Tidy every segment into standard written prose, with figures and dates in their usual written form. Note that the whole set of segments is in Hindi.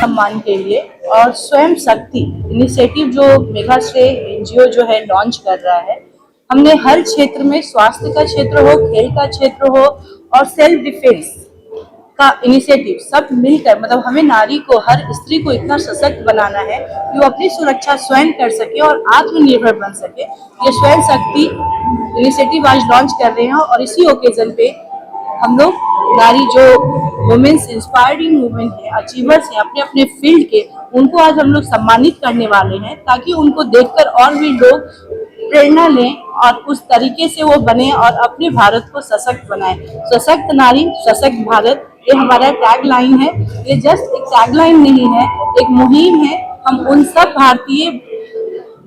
सम्मान के लिए और स्वयं शक्ति इनिशिएटिव जो मेघाश्री एनजीओ जो है लॉन्च कर रहा है, हमने हर क्षेत्र में, स्वास्थ्य का क्षेत्र हो, खेल का क्षेत्र हो और सेल्फ डिफेंस का इनिशिएटिव सब मिलकर, मतलब हमें नारी को, हर स्त्री को इतना सशक्त बनाना है कि वो अपनी सुरक्षा स्वयं कर सके और आत्मनिर्भर बन सके। ये स्वयं शक्ति इनिशिएटिव आज लॉन्च कर रहे हैं और इसी ओकेजन पे हम लोग नारी जो वुमेन्स इंस्पायरिंग वुमेन है, अचीवर्स हैं अपने अपने फील्ड के, उनको आज हम लोग सम्मानित करने वाले हैं ताकि उनको देखकर और भी लोग प्रेरणा लें और उस तरीके से वो बने और अपने भारत को सशक्त बनाएं। सशक्त नारी सशक्त भारत, ये हमारा टैग लाइन है। ये जस्ट एक टैग लाइन नहीं है, एक मुहिम है। हम उन सब भारतीय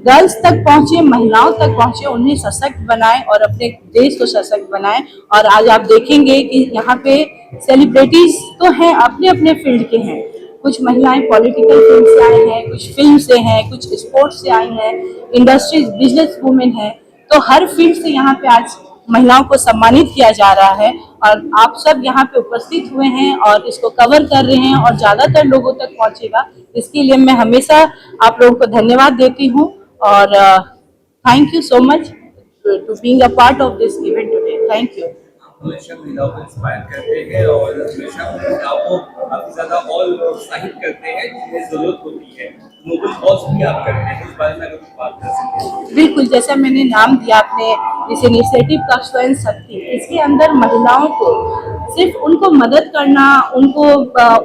गर्ल्स तक पहुंचे, महिलाओं तक पहुंचे, उन्हें सशक्त बनाएं और अपने देश को सशक्त बनाएं। और आज आप देखेंगे कि यहाँ पे सेलिब्रिटीज तो हैं, अपने अपने फील्ड के हैं। कुछ महिलाएं पॉलिटिकल फील्ड से आई हैं, कुछ फिल्म से हैं, कुछ स्पोर्ट्स से आई हैं, इंडस्ट्रीज, बिजनेस वुमेन हैं। तो हर फील्ड से यहाँ पे आज महिलाओं को सम्मानित किया जा रहा है और आप सब यहाँ पे उपस्थित हुए हैं और इसको कवर कर रहे हैं और ज्यादातर लोगों तक पहुंचेगा। इसके लिए मैं हमेशा आप लोगों को धन्यवाद देती हूँ और thank you so much to being a part of this event today. Thank you. हमेशा महिलाओं को इंस्पायर करते हैं और हमेशा महिलाओं को काफी ज्यादा और प्रोत्साहित करते हैं जिन्हें जरूरत होती है। नोबल कॉज भी आप करते हैं, इस बारे में अगर कुछ बात कर सकें। बिल्कुल, जैसा मैंने नाम दिया आपने इस इनिशिएटिव का स्वयं शक्ति, इसके अंदर महिलाओं को सिर्फ उनको मदद करना, उनको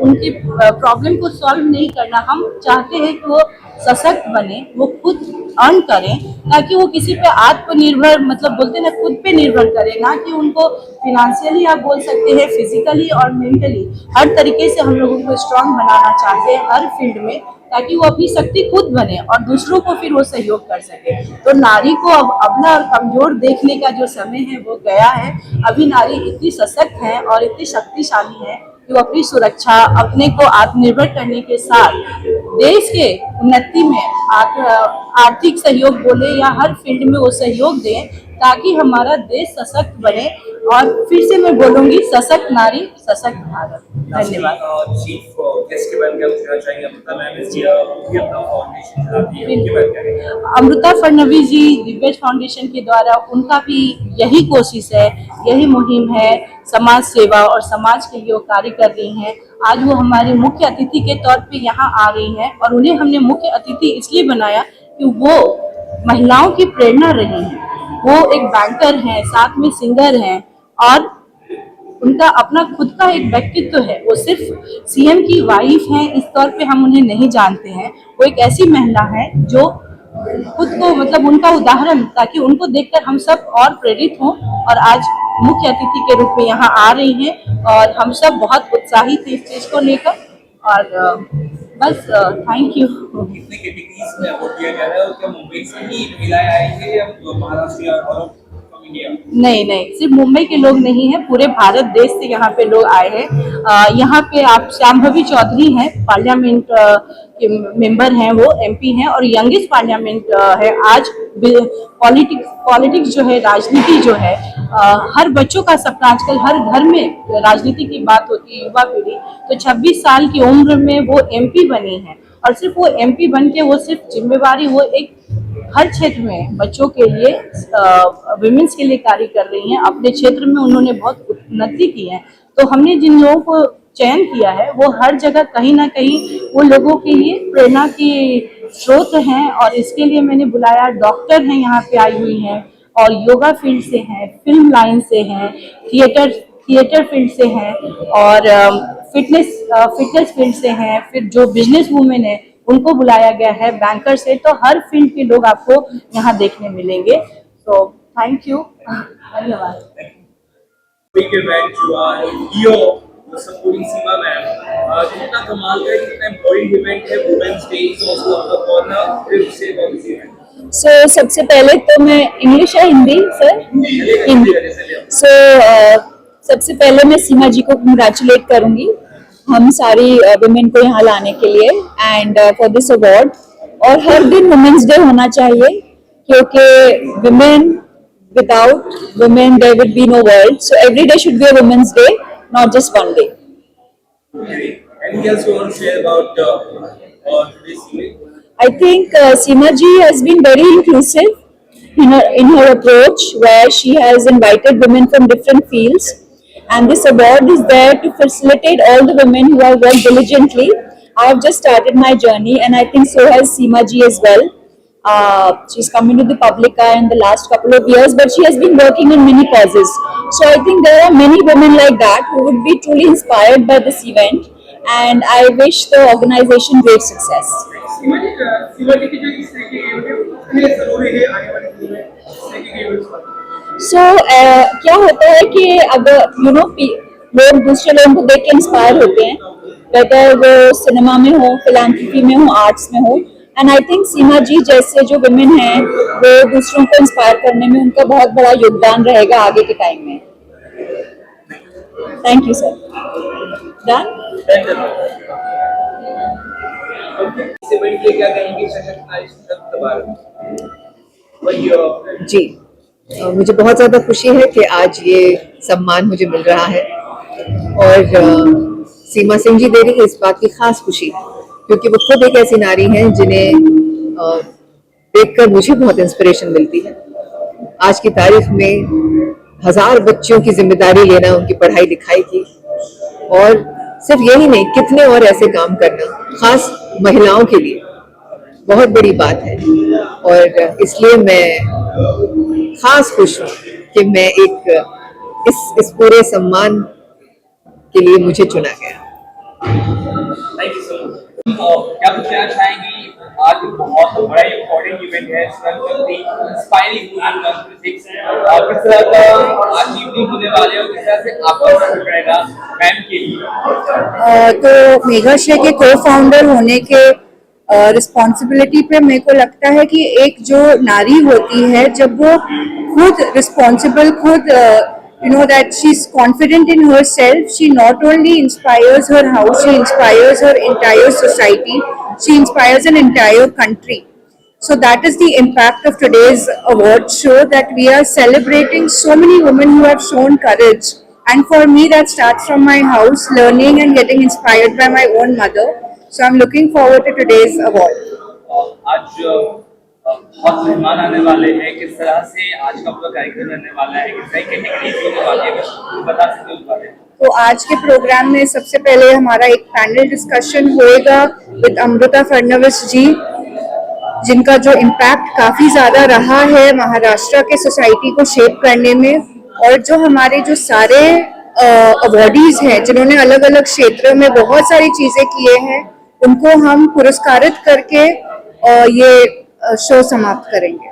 उनकी प्रॉब्लम को सॉल्व नहीं करना, हम चाहते हैं कि वो सशक्त बने, वो खुद अर्न करें ताकि वो किसी पे आत्मनिर्भर, मतलब बोलते हैं ना, खुद पे निर्भर करें, ना कि उनको फिनेंशियली आप बोल सकते हैं, फिजिकली और मेंटली हर तरीके से हम लोगों को स्ट्रांग बनाना चाहते हैं हर फील्ड में, ताकि वो अपनी शक्ति खुद बने और दूसरों को फिर वो सहयोग कर सके। तो नारी को अब अबला और कमजोर देखने का जो समय है वो गया है। अभी नारी इतनी सशक्त है और इतनी शक्तिशाली है कि वो अपनी सुरक्षा, अपने को आत्मनिर्भर करने के साथ देश के उन्नति में आर्थिक सहयोग बोले या हर फील्ड में वो सहयोग दें ताकि हमारा देश सशक्त बने। और फिर से मैं बोलूंगी, सशक्त नारी सशक्त भारत। धन्यवाद। चीफ गेस्ट के बारे में पूछना चाहिए, अमृता मैम इस भी अपना फाउंडेशन चलाती है, उनके बारे में क्या कहेंगे? अमृता फडणवीस जी दिव्यज फाउंडेशन के द्वारा, उनका भी यही कोशिश है, यही मुहिम है, समाज सेवा और समाज के लिए वो कार्य कर रही हैं। आज वो हमारी मुख्य अतिथि के तौर पे यहाँ आ रही हैं और उन्हें हमने मुख्य अतिथि इसलिए बनाया कि वो महिलाओं की प्रेरणा रही हैं। वो एक बैंकर हैं, साथ में सिंगर हैं और उनका अपना खुद का एक व्यक्तित्व है। वो सिर्फ सीएम की वाइफ हैं इस तौर पे हम उन्हें नहीं जानते हैं। वो एक ऐसी महिला है जो खुद को, मतलब उनका उदाहरण, ताकि उनको देखकर हम सब और प्रेरित हों और आज मुख्य अतिथि के रूप में यहाँ आ रही हैं और हम सब बहुत उत्साहित हैं इस चीज को लेकर। और बस थैंक यू। कितने कैटेगरीज में अवार्ड दिया जा रहा है और क्या मुंबई से ही महिलाएं आई हैं या महाराष्ट्र और इंडिया? नहीं, सिर्फ मुंबई के लोग नहीं हैं, पूरे भारत देश से यहाँ पे लोग आए हैं। यहाँ पे आप शांभवी चौधरी हैं, पार्लियामेंट के मेंबर हैं, वो एमपी हैं और यंगेस्ट पार्लियामेंट है। आज पॉलिटिक्स जो है, राजनीति जो है, हर बच्चों का सपना, आजकल हर घर में राजनीति की बात होती है, युवा पीढ़ी। तो 26 साल की उम्र में वो एमपी बनी है और सिर्फ वो एमपी बन के वो सिर्फ जिम्मेवारी, वो एक हर क्षेत्र में बच्चों के लिए, विमेंस के लिए कार्य कर रही हैं। अपने क्षेत्र में उन्होंने बहुत उन्नति की है। तो हमने जिन लोगों को चयन किया है वो हर जगह कहीं ना कहीं वो लोगों के लिए प्रेरणा की स्रोत हैं और इसके लिए मैंने बुलाया। डॉक्टर हैं यहाँ पे आई हुई हैं और योगा फील्ड से हैं, फिल्म लाइन से हैं, थिएटर फील्ड से हैं और फिटनेस फील्ड से हैं। फिर जो बिजनेस वुमेन है उनको बुलाया गया है, बैंकर से। तो हर फील्ड के लोग आपको यहाँ देखने मिलेंगे। तो थैंक यू, धन्यवाद। पूरी सीमा मैम, कितना कमाल का, कितना इम्पोर्टेंट इवेंट है वुमेन्स डे, सो सबसे पहले तो मैं इंग्लिश या हिंदी सर? हिंदी। सो सबसे पहले मैं सीमा जी को कंग्रेचुलेट करूंगी हम सारी वुमेन को यहाँ लाने के लिए एंड फॉर दिस अवार्ड। और हर दिन वुमेन्स डे होना चाहिए क्योंकि women, without women there would be no world. So every day should be a women's day, not just one day. Anything else you want to share about today's event? I think Seema ji has been very inclusive in her approach, where she has invited women from different fields, and this award is there to facilitate all the women who have worked diligently. I have just started my journey, and I think so has Seema ji as well. She's come into the public eye in the last couple of years, but she has been working on many causes. So I think there are many women like that who would be truly inspired by this event, and I wish the organization great success. Shivaji की जो इस तरह के इवेंट है कितने जरूरी है आने वाले दिन में इस तरह के इवेंट्स पर? सो क्या होता है कि अब लोग दूसरे लोगों को देख के इंस्पायर होते हैं, वेदर वो सिनेमा में हो, फिलैंथ्रोपी में हो, आर्ट्स में हो, एंड आई थिंक सीमा जी जैसे जो विमेन हैं वो दूसरों को इंस्पायर करने में उनका बहुत बड़ा योगदान रहेगा आगे के टाइम में. Thank you sir. डन. इससे बड़ी के क्या कहेंगे सशक्त नारी सशक्त भारत? जी, मुझे बहुत ज़्यादा खुशी है कि आज ये सम्मान मुझे मिल रहा है, और सीमा सिंह जी दे रही है इस बात की खास खुशी, क्योंकि वो खुद एक ऐसी नारी हैं जिन्हें देखकर मुझे बहुत इंस्पिरेशन मिलती है. आज की तारीख में 1000 बच्चों की जिम्मेदारी लेना उनकी पढ़ाई लिखाई की, और सिर्फ यही नहीं, कितने और ऐसे काम करना, खास महिलाओं के लिए बहुत बड़ी बात है. और इसलिए मैं खास खुश हूँ कि मैं इस पूरे सम्मान के लिए मुझे चुना गया. Thank you so much. क्या कुछ कहना चाहेंगी? आज बहुत बड़ा इम्पोर्टेंट इवेंट है, इंस्पायरिंग वुमेन 126, और किस तरह का आज इवनिंग होने वाले हो, किस तरह से आपका सपोर्ट रहेगा मैम के लिए? तो मेघाश्रय के को फाउंडर होने के रिस्पॉन्सिबिलिटी पे मेरे को लगता है कि एक जो नारी होती है, जब वो खुद रिस्पॉन्सिबल, खुद that she's confident in herself, she not only inspires her house, she inspires her entire society, she inspires an entire country. So that is the impact of today's award show, that we are celebrating so many women who have shown courage. And for me, that starts from my house, learning and getting inspired by my own mother. So I'm looking forward to today's award. आज बहुत मेहमान आने वाले हैं, किस तरह से आज का पूरा कार्यक्रम रहने वाला है, किस तरह की कैटेगरीज होने वाली है, बता सकते हो उस बारे में? तो आज के प्रोग्राम में सबसे पहले हमारा एक पैनल डिस्कशन होएगा विद अमृता फडणवीस जी, जिनका जो इम्पैक्ट काफ़ी ज़्यादा रहा है महाराष्ट्र के सोसाइटी को शेप करने में, और जो हमारे जो सारे अवॉर्डीज हैं जिन्होंने अलग अलग क्षेत्रों में बहुत सारी चीज़ें किए हैं, उनको हम पुरस्कारित करके ये शो समाप्त करेंगे.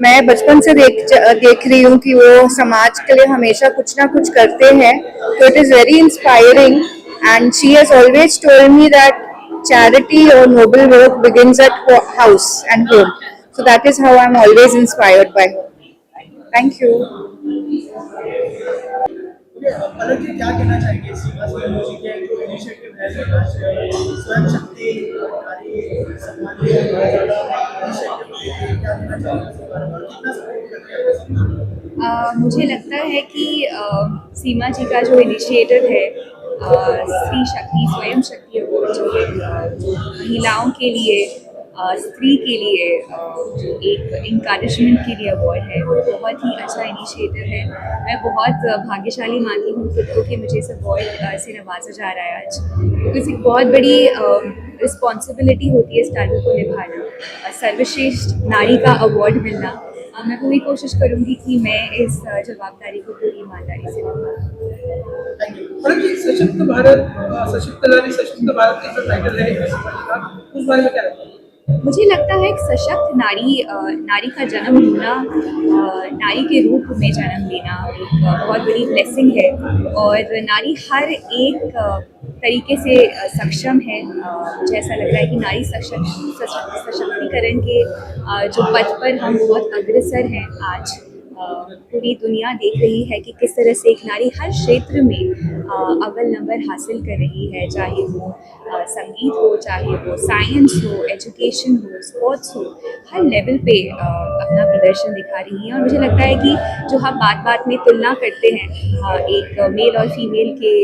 मैं बचपन से देख रही हूँ कि वो समाज के लिए हमेशा कुछ ना कुछ करते हैं, तो it is very inspiring, and she has always told me that charity or noble work begins at house and home. So that is how I'm always inspired by her. Thank you. अलग जी क्या कहना चाहेंगे सीमा सिंह जी के जो इनिशिएटिव है, स्वयं शक्ति नारी सम्मान के इनिशिएटिव, क्या कहना चाहेंगे और कितना सपोर्ट करते हैं? मुझे लगता है कि सीमा जी का जो इनिशिएटिव है, स्त्री शक्ति स्वयं शक्ति अवार्ड, जो महिलाओं के लिए, स्त्री के लिए एक इंकरेजमेंट के लिए अवार्ड है, वो बहुत ही अच्छा इनिशिएटिव है. मैं बहुत भाग्यशाली मानती हूँ खुद को कि मुझे इस अवार्ड से नवाजा जा रहा है आज, क्योंकि एक बहुत बड़ी रिस्पॉन्सिबिलिटी होती है इस टाइटल को निभाना, सर्वश्रेष्ठ नारी का अवार्ड मिलना. मैं पूरी कोशिश करूँगी कि मैं इस जवाबदारी को पूरी ईमानदारी से निभाऊँ. Thank you. सशक्त भारत, सशक्त नारी सशक्त भारत का जो टाइटल है उस बारे में क्या लगता है? मुझे लगता है कि सशक्त नारी का जन्म होना, नारी के रूप में जन्म लेना एक बहुत बड़ी ब्लेसिंग है, और नारी हर एक तरीके से सक्षम है. मुझे ऐसा लग रहा है कि नारी सशक्तिकरण के जो पथ पर हम बहुत अग्रसर हैं आज. पूरी दुनिया देख रही है कि किस तरह से एक नारी हर क्षेत्र में अव्वल नंबर हासिल कर रही है, चाहे वो संगीत हो, चाहे वो साइंस हो, एजुकेशन हो, स्पोर्ट्स हो, हर लेवल पे अपना प्रदर्शन दिखा रही हैं। और मुझे लगता है कि जो हम बात बात में तुलना करते हैं एक मेल और फीमेल के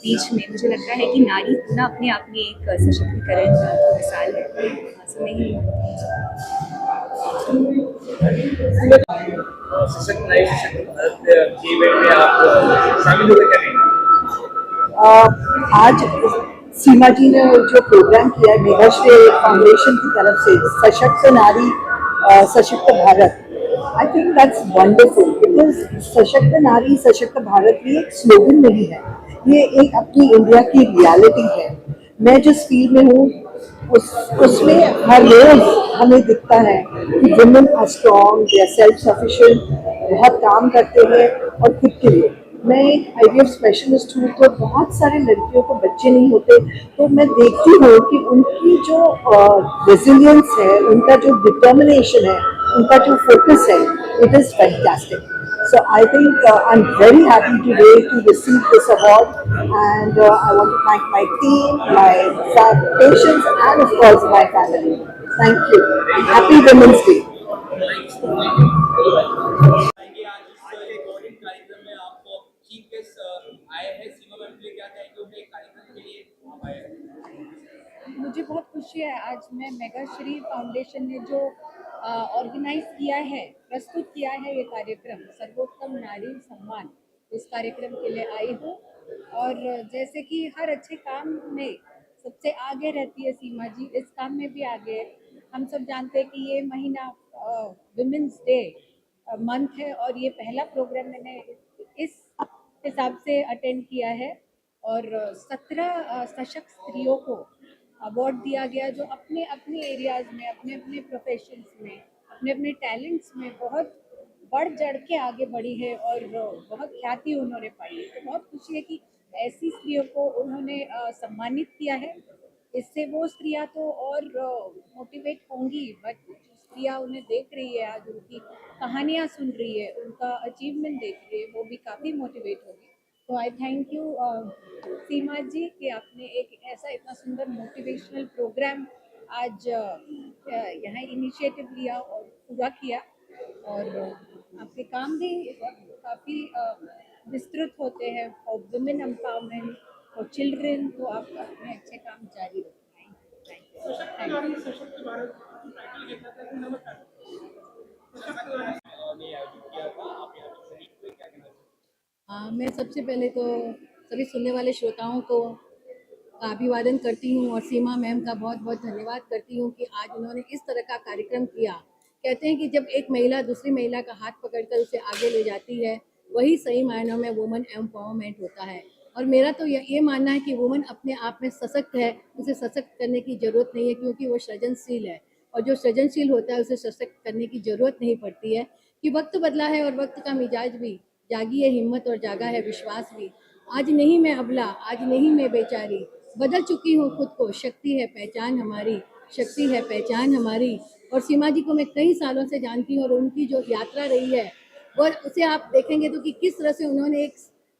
बीच में, मुझे लगता है कि नारी होना अपने आप में एक सशक्तिकरण की मिसाल है। सो नहीं सशक्त नारी सशक्त भारत के इवेंट में आप शामिल होकर कर रही हैं। आज सीमा जी ने जो प्रोग्राम किया है मेघाश्री फाउंडेशन की तरफ से, सशक्त नारी सशक्त Bharat, I think that's wonderful because सशक्त नारी सशक्त भारत ये एक स्लोगन नहीं है, ये एक अपनी इंडिया की रियलिटी है। मैं जिस फील्ड में हूँ उसमें हर रोज हमें दिखता है कि women are strong, they are self sufficient, बहुत काम करते हैं और खुद के लिए। मैं एक IVF स्पेशलिस्ट हूँ, तो बहुत सारे लड़कियों को बच्चे नहीं होते, तो मैं देखती हूँ कि उनकी जो रेजिलियंस है, उनका जो डिटर्मिनेशन है, उनका जो फोकस है, it is fantastic. So I think I'm very happy today to receive this award, and I want to thank my team, my patients, and of course my family. Thank you. Happy Women's Day. मुझे बहुत खुशी है, आज मैं मेघाश्री फाउंडेशन ने जो ऑर्गेनाइज किया है, प्रस्तुत किया है ये कार्यक्रम सर्वोत्तम नारी सम्मान, इस कार्यक्रम के लिए आई हूँ। और जैसे कि हर अच्छे काम में सबसे आगे रहती है सीमा जी, इस काम में भी आगे है। हम सब जानते हैं कि ये महीना वुमेन्स डे मंथ है, और ये पहला प्रोग्राम मैंने इस हिसाब से अटेंड किया है। और 17 सशक्त स्त्रियों को अवार्ड दिया गया, जो अपने अपने एरियाज़ में, अपने अपने प्रोफेशंस में, अपने अपने टैलेंट्स में बहुत बढ़ चढ़ के आगे बढ़ी है और बहुत ख्याति उन्होंने पाई है। तो बहुत खुशी है कि ऐसी स्त्रियों को उन्होंने सम्मानित किया है। इससे वो स्त्रियां तो और मोटिवेट होंगी, बट स्त्रियां उन्हें देख रही है, आज उनकी कहानियाँ सुन रही है, उनका अचीवमेंट देख रही है, वो भी काफ़ी मोटिवेट होगी। तो आई थैंक यू सीमा जी कि आपने एक ऐसा इतना सुंदर मोटिवेशनल प्रोग्राम आज यहाँ इनिशिएटिव लिया और पूरा किया। और आपके काम भी काफ़ी विस्तृत होते हैं, और वुमेन एम्पावरमेंट और चिल्ड्रन, तो आप अपने अच्छे काम जारी रखें। मैं सबसे पहले तो सभी सुनने वाले श्रोताओं को अभिवादन करती हूँ और सीमा मैम का बहुत बहुत धन्यवाद करती हूँ कि आज उन्होंने इस तरह का कार्यक्रम किया। कहते हैं कि जब एक महिला दूसरी महिला का हाथ पकड़कर उसे आगे ले जाती है, वही सही मायनों में वुमेन एम्पावरमेंट होता है। और मेरा तो ये मानना है कि वुमेन अपने आप में सशक्त है, उसे सशक्त करने की ज़रूरत नहीं है, क्योंकि वो सृजनशील है, और जो सृजनशील होता है उसे सशक्त करने की ज़रूरत नहीं पड़ती है। कि वक्त बदला है और वक्त का मिजाज भी, जागी है हिम्मत और जागा है विश्वास भी। आज नहीं मैं अबला, आज नहीं मैं बेचारी, बदल चुकी हूँ खुद को, शक्ति है पहचान हमारी, शक्ति है पहचान हमारी। और सीमा जी को मैं कई सालों से जानती हूँ, और उनकी जो यात्रा रही है वो उसे आप देखेंगे तो कि किस तरह से उन्होंने एक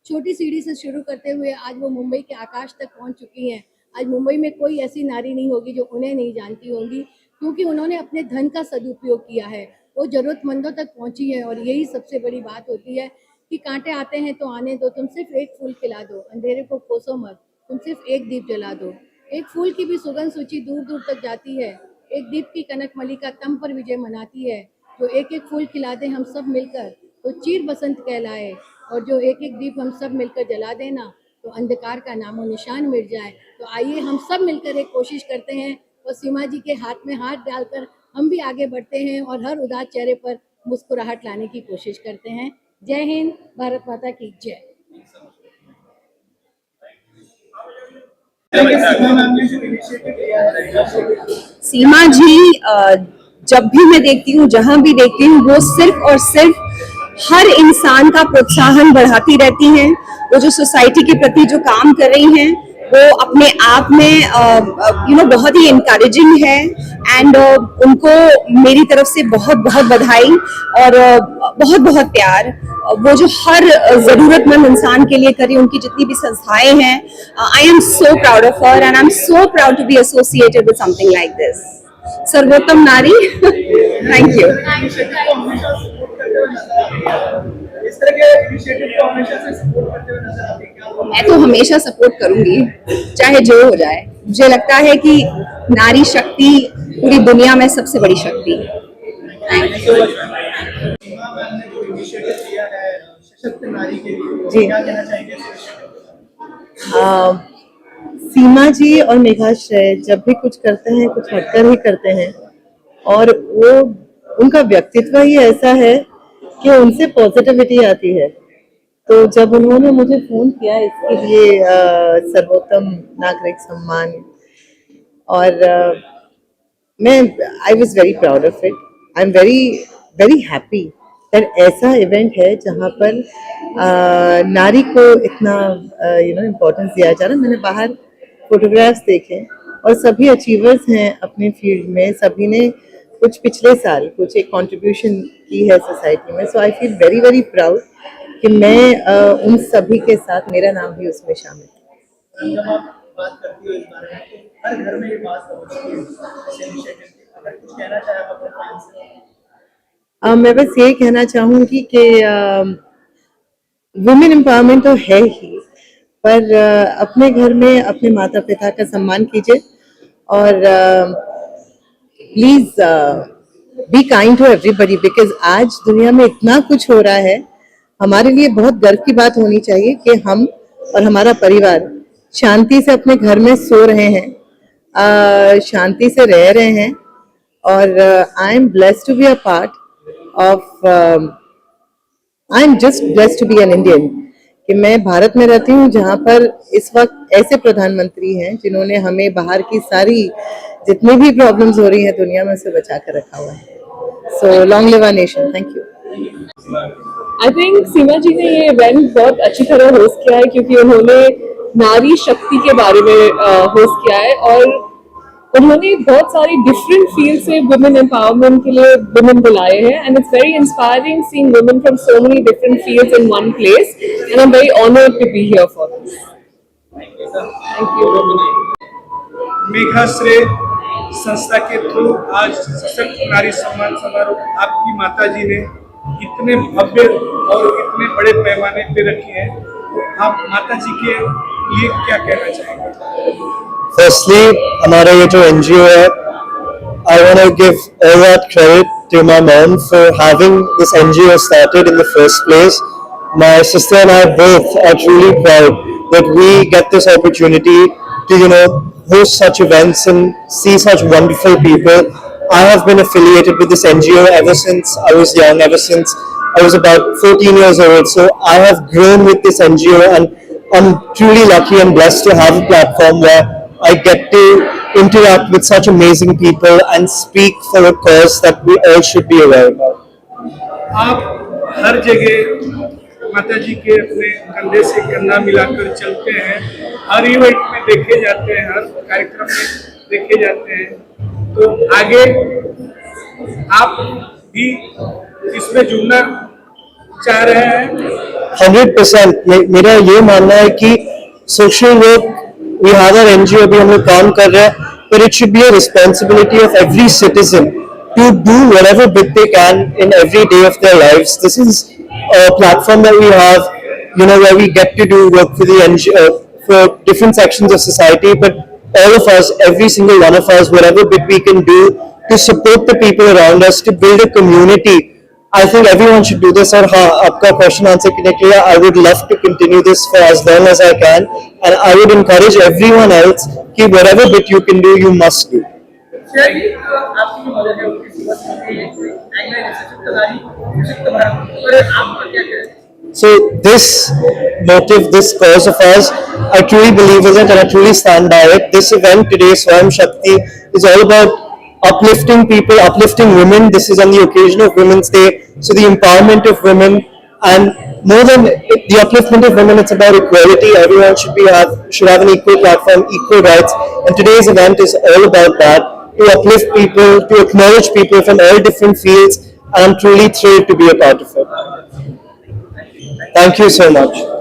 छोटी सीढ़ी से शुरू करते हुए आज वो मुंबई के आकाश तक पहुँच चुकी हैं। आज मुंबई में कोई ऐसी नारी नहीं होगी जो उन्हें नहीं जानती होंगी, क्योंकि उन्होंने अपने धन का सदुपयोग किया है, वो ज़रूरतमंदों तक पहुँची है। और यही सबसे बड़ी बात होती है कि कांटे आते हैं तो आने दो, तुम सिर्फ एक फूल खिला दो, अंधेरे को कोसो मत, तुम सिर्फ एक दीप जला दो। एक फूल की भी सुगंध सूची दूर दूर तक जाती है, एक दीप की कनक मलिका तम पर विजय मनाती है। जो एक एक फूल खिला दे हम सब मिलकर तो चीर बसंत कहलाए, और जो एक एक दीप हम सब मिलकर जला देना तो अंधकार का नामो निशान मिट जाए। तो आइए हम सब मिलकर एक कोशिश करते हैं, और सीमा जी के हाथ में हाथ डालकर हम भी आगे बढ़ते हैं और हर उदास चेहरे पर मुस्कुराहट लाने की कोशिश करते हैं। जय हिंद, भारत माता की जय। सीमा जी जब भी मैं देखती हूँ, जहाँ भी देखती हूँ, वो सिर्फ और सिर्फ हर इंसान का प्रोत्साहन बढ़ाती रहती हैं। वो जो सोसाइटी के प्रति जो काम कर रही हैं वो अपने आप में बहुत ही इनकरेजिंग है। एंड उनको मेरी तरफ से बहुत बहुत बधाई और बहुत बहुत प्यार। वो जो हर ज़रूरतमंद इंसान के लिए करी, उनकी जितनी भी संस्थाएं हैं, I am so proud of her and I am so proud to be associated with something like this. सर्वोत्तम नारी। Thank you. इस तरह के इनिशिएटिव को हमेशा से सपोर्ट करते हुए नजर आते हैं क्या? मैं तो हमेशा सपोर्ट करूंगी, चाहे जो हो जाए। मुझे लगता है कि नारी शक्ति पूरी दुनिया में सबसे बड़ी शक्ति है। सीमा मैम ने जो इनिशिएटिव लिया है सशक्त नारी के लिए, जी। क्या कहना चाहेंगे इस initiative पर? सीमा जी और मेघाश्रय जब भी कुछ करते हैं कुछ हटकर ही करते हैं, और वो उनका व्यक्तित्व ही ऐसा है कि उनसे पॉजिटिविटी आती है। तो जब उन्होंने मुझे फोन किया इसके लिए सर्वोत्तम नागरिक सम्मान, और मैं I was very proud of it. I am very very happy that ऐसा इवेंट है जहाँ पर नारी को इतना इम्पोर्टेंस दिया जा रहा है। मैंने बाहर फोटोग्राफ्स देखे और सभी अचीवर्स हैं अपने फील्ड में, सभी ने कुछ पिछले साल कुछ एक कंट्रीब्यूशन की है सोसाइटी में। So I feel very very proud कि मैं उन सभी के साथ, मेरा नाम भी उसमें शामिल है। जब आप बात करती हो इस बारे में तो हर घर में ये बात पहुंचती है इस इनिशिएटिव की। अगर कुछ कहना चाहे आप अपने फैंस से? मैं बस ये कहना चाहूँगी कि वुमेन एम्पावरमेंट तो है ही, पर अपने घर में अपने माता पिता का सम्मान कीजिए और please be kind to everybody, because आज दुनिया में इतना कुछ हो रहा है। हमारे लिए बहुत गर्व की बात होनी चाहिए कि हम और हमारा परिवार शांति से अपने घर में सो रहे हैं, शांति से रह रहे हैं, और I am blessed to be a part of, I am just blessed to be an Indian, कि मैं भारत में रहती हूँ जहाँ पर इस वक्त ऐसे प्रधानमंत्री हैं जिन्होंने हमें बाहर की सारी जितनी भी प्रॉब्लम्स हो रही हैं दुनिया में, से बचा कर रखा हुआ है। So long live our nation. Thank you. I think Seema ji ने ये इवेंट बहुत अच्छी तरह होस्ट किया है, क्योंकि उन्होंने नारी शक्ति के बारे में होस्ट किया है और उन्होंने बहुत सारी डिफरेंट फील्ड से वुमेन एम्पावरमेंट के लिए वुमेन बुलाए हैं, and it's very inspiring seeing women from so many different fields in one place, and I am very honoured to be here for this. Thank you. Meghashraya संस्था के थ्रू आज सशक्त नारी सम्मान समारोह आपकी माता जी ने इतने भव्य और इतने बड़े पैमाने पे रखी है, आप माता जी के लिए क्या कहना चाहेंगे? Firstly, हमारा ये जो NGO है, I want to give all that credit to my mom for having this NGO started in the first place. My sister and I both are truly proud that we get this opportunity to, host such events and see such wonderful people. I have been affiliated with this NGO ever since I was young, ever since I was about 14 years old. So I have grown with this NGO, and I'm truly lucky and blessed to have a platform where I get to interact with such amazing people and speak for a cause that we all should be aware about. आप हर जगह माता जी के अपने कंधे से कंधा मिलाकर चलते हैं, हर इवेंट में देखे जाते हैं, हर कार्यक्रम में देखे जाते हैं, तो आगे आप भी इसमें जुड़ना चाह रहे हैं? 100%। मेरा ये मानना है कि social work, we have our NGO, अभी हम लोग काम कर रहे हैं, but it should be a responsibility of every citizen to do whatever bit they can in every day of their lives. This is a platform that we have, where we get to do work for the NGO, for different sections of society, but all of us, every single one of us, whatever bit we can do to support the people around us, to build a community. I think everyone should do this. और हाँ, आपका क्वेश्चन आंसर करने के लिए I would love to continue this for as long as I can, and I would encourage everyone else कि whatever bit you can do, you must do. आपकी मदद है उनकी सेवा करने के लिए, सशक्त नारी सशक्त भारत, और आप क्या कहें? So this motive, this cause of ours, I truly believe in it and I truly stand by it. This event today, Swayam Shakti, is all about uplifting people, uplifting women. This is on the occasion of Women's Day, so the empowerment of women, and more than the upliftment of women, it's about equality. Everyone should have an equal platform, equal rights, and today's event is all about that. to uplift people, to acknowledge people from all different fields, and I'm truly thrilled to be a part of it. Thank you so much.